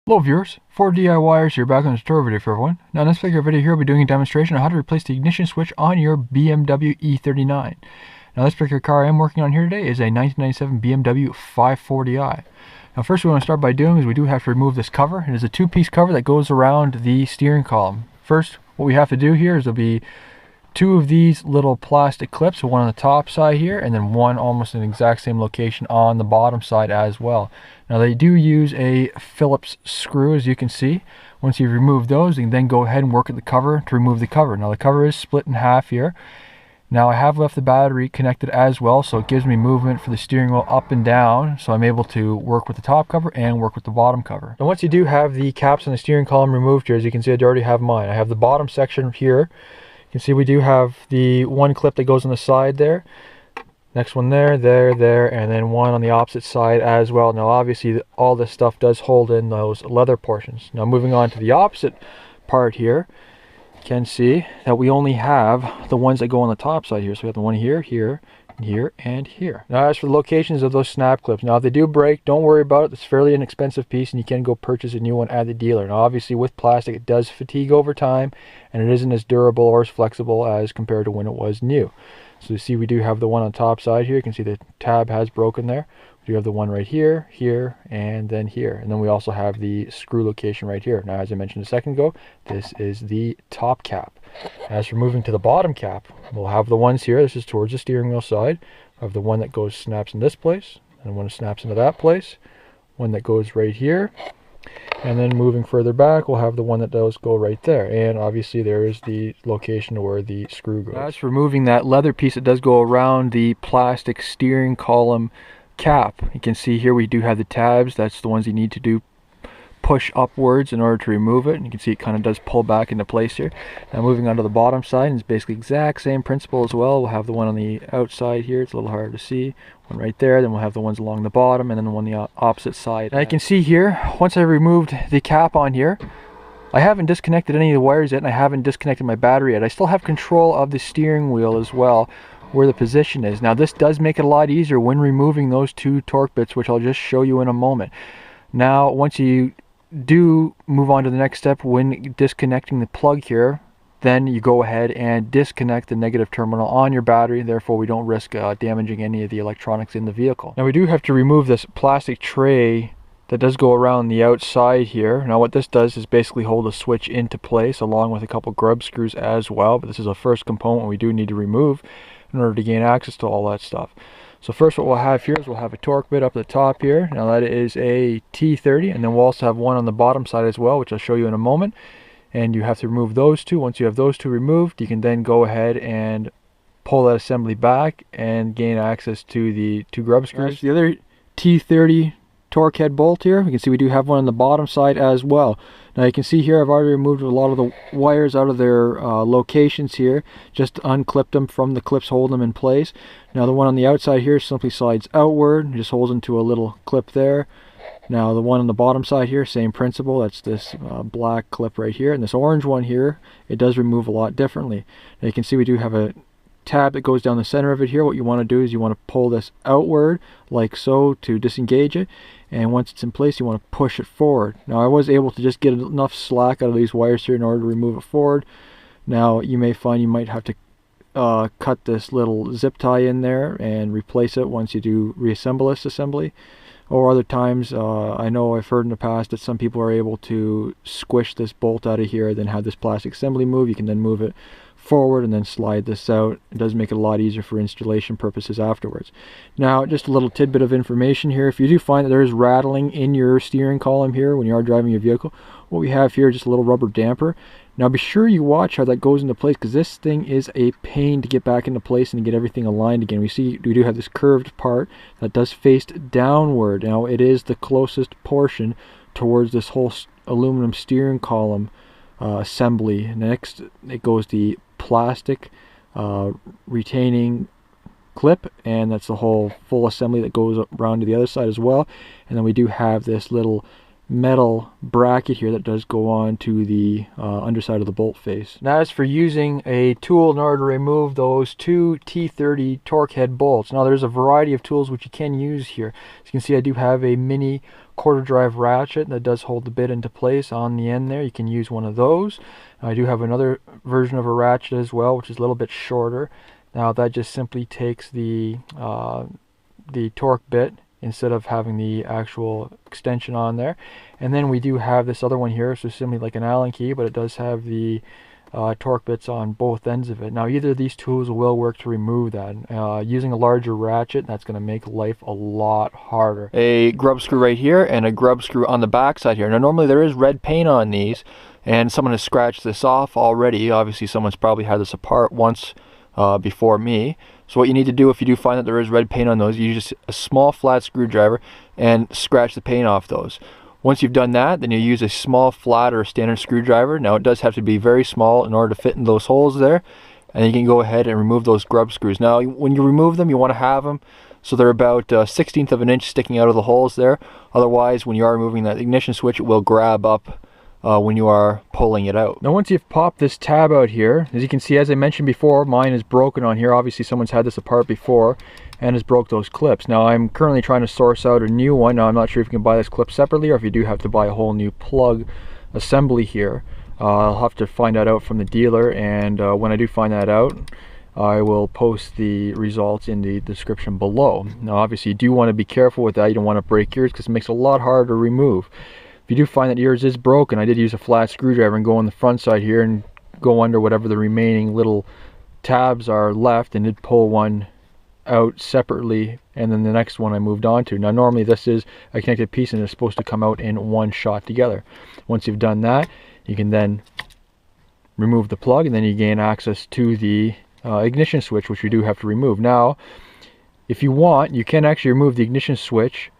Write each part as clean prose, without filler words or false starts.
Hello viewers, 4DIYers here back on the tutorial video for everyone. Now in this particular video here, I'll be doing a demonstration on how to replace the ignition switch on your BMW E39. Now this particular car I'm working on here today is a 1997 BMW 540i. Now first what we want to start by doing is we do have to remove this cover. It is a two-piece cover that goes around the steering column. First, what we have to do here is there'll be two of these little plastic clips, one on the top side here and then one almost in the exact same location on the bottom side as well. Now they do use a Phillips screw, as you can see. Once you've removed those, you can then go ahead and work at the cover to remove the cover. Now the cover is split in half here. Now I have left the battery connected as well, so it gives me movement for the steering wheel up and down, so I'm able to work with the top cover and work with the bottom cover. Now once you do have the caps on the steering column removed here, as you can see I already have mine. I have the bottom section here. You can see we do have the one clip that goes on the side there. Next one there, and then one on the opposite side as well. Now obviously all this stuff does hold in those leather portions. Now moving on to the opposite part here, you can see that we only have the ones that go on the top side here. So we have the one here, here, here, and here. Now as for the locations of those snap clips, now if they do break, don't worry about it. It's a fairly inexpensive piece and you can go purchase a new one at the dealer. Now obviously with plastic it does fatigue over time and it isn't as durable or as flexible as compared to when it was new. So you see we do have the one on top side here. You can see the tab has broken there. We do have the one right here, here, and then here. And then we also have the screw location right here. Now as I mentioned a second ago, this is the top cap. As for moving to the bottom cap, we'll have the ones here. This is towards the steering wheel side. We have the one that goes snaps in this place, and one that snaps into that place. One that goes right here. And then moving further back, we'll have the one that does go right there. And obviously there is the location where the screw goes. As for removing that leather piece that does go around the plastic steering column cap, you can see here we do have the tabs. That's the ones you need to do push upwards in order to remove it, and you can see it kind of does pull back into place here. Now moving on to the bottom side, it's basically exact same principle as well. We'll have the one on the outside here, it's a little harder to see, one right there, then we'll have the ones along the bottom, and then the one on the opposite side. Now you can see here, once I removed the cap on here, I haven't disconnected any of the wires yet, and I haven't disconnected my battery yet. I still have control of the steering wheel as well, where the position is. Now this does make it a lot easier when removing those two torque bits, which I'll just show you in a moment. Now once you do move on to the next step, when disconnecting the plug here, then you go ahead and disconnect the negative terminal on your battery. Therefore we don't risk damaging any of the electronics in the vehicle. Now we do have to remove this plastic tray that does go around the outside here. Now what this does is basically hold the switch into place along with a couple grub screws as well, but this is a first component we do need to remove in order to gain access to all that stuff. So first what we'll have here is we'll have a torque bit up at the top here. Now that is a T30, and then we'll also have one on the bottom side as well, which I'll show you in a moment. And you have to remove those two. Once you have those two removed, you can then go ahead and pull that assembly back and gain access to the two grub screws. The other T30 torque head bolt here, we can see we do have one on the bottom side as well. Now you can see here I've already removed a lot of the wires out of their locations here, just unclipped them from the clips holding them in place. Now the one on the outside here simply slides outward, just holds into a little clip there. Now the one on the bottom side here, same principle, that's this black clip right here, and this orange one here, it does remove a lot differently. Now you can see we do have a tab that goes down the center of it here. What you want to do is you want to pull this outward like so to disengage it, and once it's in place you want to push it forward. Now I was able to just get enough slack out of these wires here in order to remove it forward. Now you may find you might have to cut this little zip tie in there and replace it once you do reassemble this assembly. Or other times, I know I've heard in the past that some people are able to squish this bolt out of here, then have this plastic assembly move. You can then move it forward and then slide this out. It does make it a lot easier for installation purposes afterwards. Now just a little tidbit of information here. If you do find that there is rattling in your steering column here when you are driving your vehicle, what we have here is just a little rubber damper. Now be sure you watch how that goes into place, because this thing is a pain to get back into place and to get everything aligned again. We do have this curved part that does face downward. Now it is the closest portion towards this whole aluminum steering column assembly. Next it goes the plastic retaining clip, and that's the whole full assembly that goes around to the other side as well. And then we do have this little metal bracket here that does go on to the underside of the bolt face. Now as for using a tool in order to remove those two T30 torque head bolts, now there's a variety of tools which you can use here. As you can see, I do have a mini quarter drive ratchet that does hold the bit into place on the end there. You can use one of those. I do have another version of a ratchet as well, which is a little bit shorter. Now that just simply takes the torque bit instead of having the actual extension on there. And then we do have this other one here, so simply like an Allen key, but it does have the torque bits on both ends of it. Now either of these tools will work to remove that. Using a larger ratchet, that's going to make life a lot harder. A grub screw right here and a grub screw on the back side here. Now normally there is red paint on these, and someone has scratched this off already. Obviously someone's probably had this apart once before me. So what you need to do, if you do find that there is red paint on those, you use a small flat screwdriver and scratch the paint off those. Once you've done that, then you use a small flat or standard screwdriver. Now it does have to be very small in order to fit in those holes there, and you can go ahead and remove those grub screws. Now when you remove them, you want to have them so they're about 1/16 of an inch sticking out of the holes there. Otherwise, when you are removing that ignition switch, it will grab up when you are pulling it out. Now once you've popped this tab out here, as you can see, as I mentioned before, mine is broken on here. Obviously someone's had this apart before and has broke those clips. Now I'm currently trying to source out a new one. Now I'm not sure if you can buy this clip separately or if you do have to buy a whole new plug assembly here. I'll have to find that out from the dealer, and when I do find that out, I will post the results in the description below. Now obviously you do want to be careful with that. You don't want to break yours because it makes it a lot harder to remove. If you do find that yours is broken, I did use a flat screwdriver and go on the front side here and go under whatever the remaining little tabs are left, and did pull one out separately, and then the next one I moved on to. Now normally this is a connected piece and it's supposed to come out in one shot together. Once you've done that, you can then remove the plug, and then you gain access to the ignition switch, which you do have to remove. Now if you want, you can actually remove the ignition switch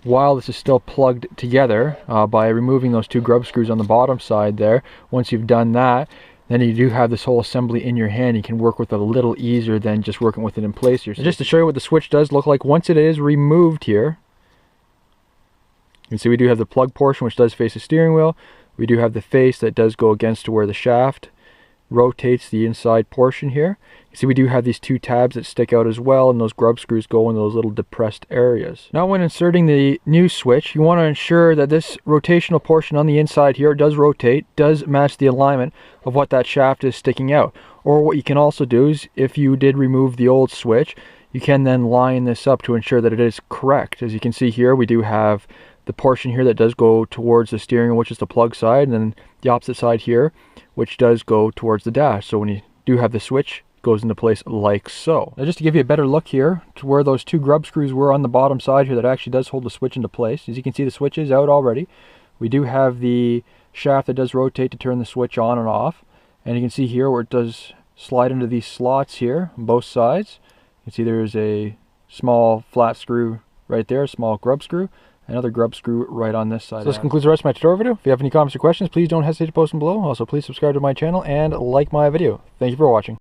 while this is still plugged together by removing those two grub screws on the bottom side there. Once you've done that, then you do have this whole assembly in your hand. You can work with it a little easier than just working with it in place here. So just to show you what the switch does look like once it is removed here, you can see we do have the plug portion, which does face the steering wheel. We do have the face that does go against to where the shaft rotates the inside portion here. You see we do have these two tabs that stick out as well, and those grub screws go in those little depressed areas. Now when inserting the new switch, you want to ensure that this rotational portion on the inside here does rotate, does match the alignment of what that shaft is sticking out. Or what you can also do is, if you did remove the old switch, you can then line this up to ensure that it is correct. As you can see here, we do have the portion here that does go towards the steering wheel, which is the plug side, and then the opposite side here, which does go towards the dash. So when you do have the switch, it goes into place like so. Now just to give you a better look here to where those two grub screws were on the bottom side here, that actually does hold the switch into place. As you can see, the switch is out already. We do have the shaft that does rotate to turn the switch on and off, and you can see here where it does slide into these slots here on both sides. You can see there's a small flat screw right there, a small grub screw, another grub screw right on this side. So this concludes the rest of my tutorial video. If you have any comments or questions, please don't hesitate to post them below. Also, please subscribe to my channel and like my video. Thank you for watching.